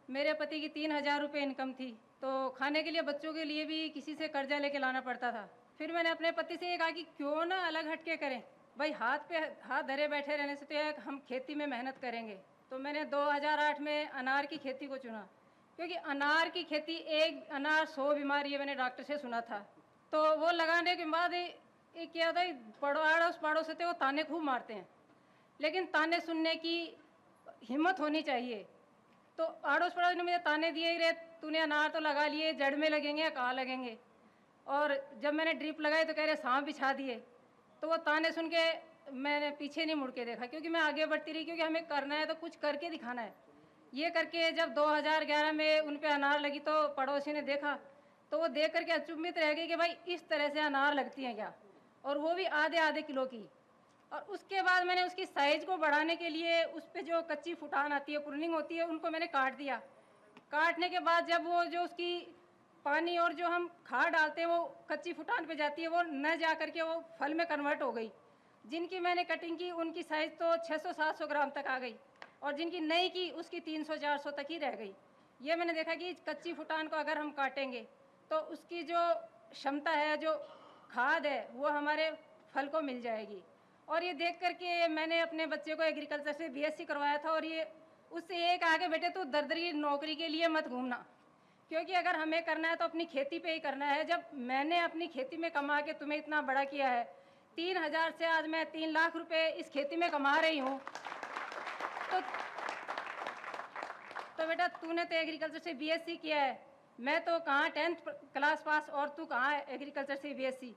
मेरे पति की 3,000 रुपये इनकम थी, तो खाने के लिए बच्चों के लिए भी किसी से कर्जा लेके लाना पड़ता था। फिर मैंने अपने पति से ये कहा कि क्यों ना अलग हट के करें, भाई हाथ पे हाथ धरे बैठे रहने से तो ये हम खेती में मेहनत करेंगे। तो मैंने 2008 में अनार की खेती को चुना, क्योंकि अनार की खेती, एक अनार 100 बीमार, ये मैंने डॉक्टर से सुना था। तो वो लगाने के बाद ये क्या था, अड़ोस पड़ोस होते वो ताने खूब मारते हैं, लेकिन ताने सुनने की हिम्मत होनी चाहिए। तो अड़ोस पड़ोस ने मुझे ताने दिए ही रहे, तूने अनार तो लगा लिए, जड़ में लगेंगे या कहाँ लगेंगे। और जब मैंने ड्रिप लगाई तो कह रहे सांप बिछा दिए। तो वो ताने सुन के मैंने पीछे नहीं मुड़ के देखा, क्योंकि मैं आगे बढ़ती रही, क्योंकि हमें करना है तो कुछ करके दिखाना है। ये करके जब 2011 में उन पे अनार लगी तो पड़ोसी ने देखा, तो वो देख करके अचंभित रह गई कि भाई इस तरह से अनार लगती हैं क्या, और वो भी आधे आधे किलो की। और उसके बाद मैंने उसकी साइज को बढ़ाने के लिए उस पर जो कच्ची फुटान आती है, प्रूनिंग होती है, उनको मैंने काट दिया। काटने के बाद जब वो जो उसकी पानी और जो हम खाद डालते हैं वो कच्ची फुटान पे जाती है, वो न जा करके वो फल में कन्वर्ट हो गई। जिनकी मैंने कटिंग की उनकी साइज़ तो 600-700 ग्राम तक आ गई, और जिनकी नहीं की उसकी 300-400 तक ही रह गई। ये मैंने देखा कि कच्ची फुटान को अगर हम काटेंगे तो उसकी जो क्षमता है, जो खाद है, वो हमारे फल को मिल जाएगी। और ये देख करके मैंने अपने बच्चे को एग्रीकल्चर से बीएससी करवाया था, और ये उससे एक आगे बेटे तू दरदरी नौकरी के लिए मत घूमना, क्योंकि अगर हमें करना है तो अपनी खेती पे ही करना है। जब मैंने अपनी खेती में कमा के तुम्हें इतना बड़ा किया है, 3,000 से आज मैं 3 लाख रुपए इस खेती में कमा रही हूँ, तो बेटा तूने तो एग्रीकल्चर से बीएससी किया है, मैं तो कहाँ 10th क्लास पास, और तू कहाँ एग्रीकल्चर से बीएससी।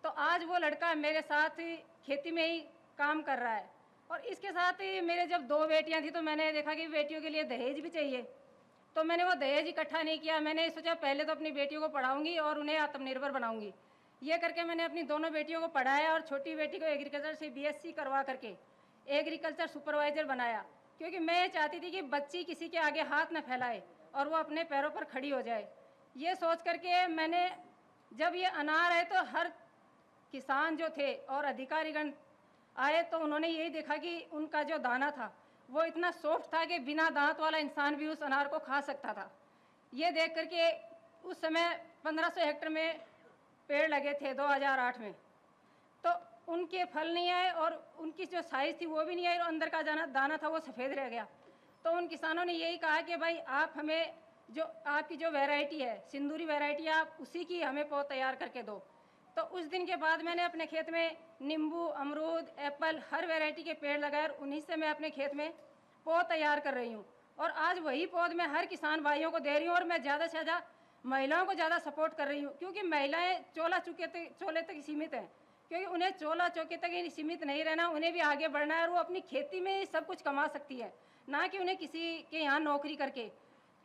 तो आज वो लड़का मेरे साथ ही खेती में ही काम कर रहा है। और इसके साथ ही मेरे जब 2 बेटियां थी तो मैंने देखा कि बेटियों के लिए दहेज भी चाहिए, तो मैंने वो दहेज इकट्ठा नहीं किया। मैंने सोचा पहले तो अपनी बेटियों को पढ़ाऊंगी और उन्हें आत्मनिर्भर बनाऊंगी। ये करके मैंने अपनी दोनों बेटियों को पढ़ाया, और छोटी बेटी को एग्रीकल्चर से बीएससी करवा करके एग्रीकल्चर सुपरवाइजर बनाया, क्योंकि मैं ये चाहती थी कि बच्ची किसी के आगे हाथ न फैलाए और वो अपने पैरों पर खड़ी हो जाए। ये सोच करके मैंने, जब ये अनार है तो हर किसान जो थे और अधिकारीगण आए तो उन्होंने यही देखा कि उनका जो दाना था वो इतना सॉफ्ट था कि बिना दांत वाला इंसान भी उस अनार को खा सकता था। ये देख करके उस समय 1500 हेक्टेयर में पेड़ लगे थे 2008 में, तो उनके फल नहीं आए और उनकी जो साइज़ थी वो भी नहीं आई, और अंदर का दाना था वो सफ़ेद रह गया। तो उन किसानों ने यही कहा कि भाई आप हमें जो आपकी जो वैरायटी है, सिंदूरी वैरायटी, आप उसी की हमें पौध तैयार करके दो। तो उस दिन के बाद मैंने अपने खेत में नींबू, अमरूद, एप्पल, हर वैरायटी के पेड़ लगाए, और उन्हीं से मैं अपने खेत में पौध तैयार कर रही हूँ। और आज वही पौध मैं हर किसान भाइयों को दे रही हूँ, और मैं ज़्यादा से ज़्यादा महिलाओं को ज़्यादा सपोर्ट कर रही हूँ, क्योंकि महिलाएं चोले तक सीमित हैं, क्योंकि उन्हें चोला चौके तक ही सीमित नहीं रहना, उन्हें भी आगे बढ़ना है, और वो अपनी खेती में ही सब कुछ कमा सकती है, ना कि उन्हें किसी के यहाँ नौकरी करके।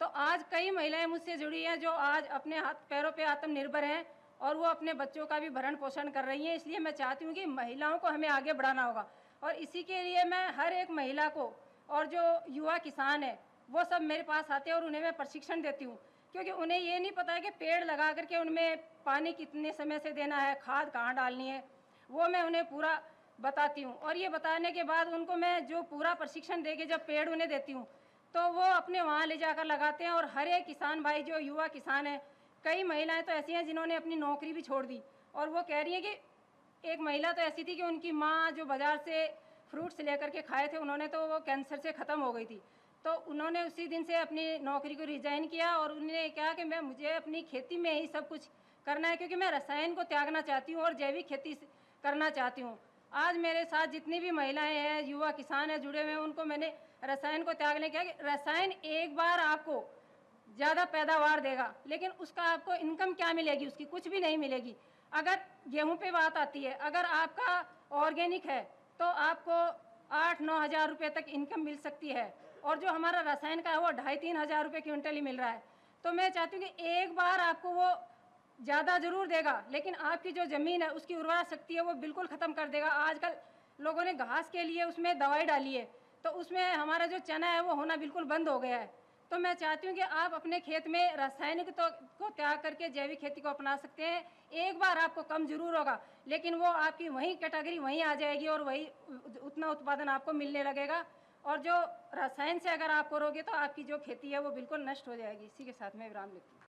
तो आज कई महिलाएं मुझसे जुड़ी हैं जो आज अपने हाथ पैरों पे आत्मनिर्भर हैं, और वो अपने बच्चों का भी भरण पोषण कर रही हैं। इसलिए मैं चाहती हूँ कि महिलाओं को हमें आगे बढ़ाना होगा, और इसी के लिए मैं हर एक महिला को, और जो युवा किसान है वो सब मेरे पास आते हैं, और उन्हें मैं प्रशिक्षण देती हूँ, क्योंकि उन्हें ये नहीं पता है कि पेड़ लगा करके उनमें पानी कितने समय से देना है, खाद कहाँ डालनी है, वो मैं उन्हें पूरा बताती हूँ। और ये बताने के बाद उनको मैं जो पूरा प्रशिक्षण दे के जब पेड़ उन्हें देती हूँ तो वो अपने वहाँ ले जाकर लगाते हैं। और हर एक किसान भाई जो युवा किसान है, कई महिलाएं तो ऐसी हैं जिन्होंने अपनी नौकरी भी छोड़ दी, और वो कह रही हैं कि एक महिला तो ऐसी थी कि उनकी माँ जो बाज़ार से फ्रूट्स लेकर के खाए थे उन्होंने, तो वो कैंसर से ख़त्म हो गई थी। तो उन्होंने उसी दिन से अपनी नौकरी को रिज़ाइन किया, और उन्होंने कहा कि मुझे अपनी खेती में ही सब कुछ करना है, क्योंकि मैं रसायन को त्यागना चाहती हूँ और जैविक खेती करना चाहती हूँ। आज मेरे साथ जितनी भी महिलाएं हैं, युवा किसान हैं जुड़े हुए हैं, उनको मैंने रसायन को त्यागने किया कि रसायन एक बार आपको ज़्यादा पैदावार देगा, लेकिन उसका आपको इनकम क्या मिलेगी, उसकी कुछ भी नहीं मिलेगी। अगर गेहूं पे बात आती है, अगर आपका ऑर्गेनिक है तो आपको 8-9 हज़ार रुपये तक इनकम मिल सकती है, और जो हमारा रसायन का है वो 2,5-3 हज़ार रुपये क्विंटल ही मिल रहा है। तो मैं चाहती हूँ कि एक बार आपको वो ज़्यादा ज़रूर देगा, लेकिन आपकी जो ज़मीन है उसकी उर्वरा शक्ति है वो बिल्कुल ख़त्म कर देगा। आजकल लोगों ने घास के लिए उसमें दवाई डाली है, तो उसमें हमारा जो चना है वो होना बिल्कुल बंद हो गया है। तो मैं चाहती हूँ कि आप अपने खेत में रासायनिक को त्याग करके जैविक खेती को अपना सकते हैं। एक बार आपको कम जरूर होगा, लेकिन वो आपकी वही कैटेगरी वहीं आ जाएगी, और वही उतना उत्पादन आपको मिलने लगेगा। और जो रसायन से अगर आप करोगे तो आपकी जो खेती है वो बिल्कुल नष्ट हो जाएगी। इसी के साथ मैं विराम लेती हूँ।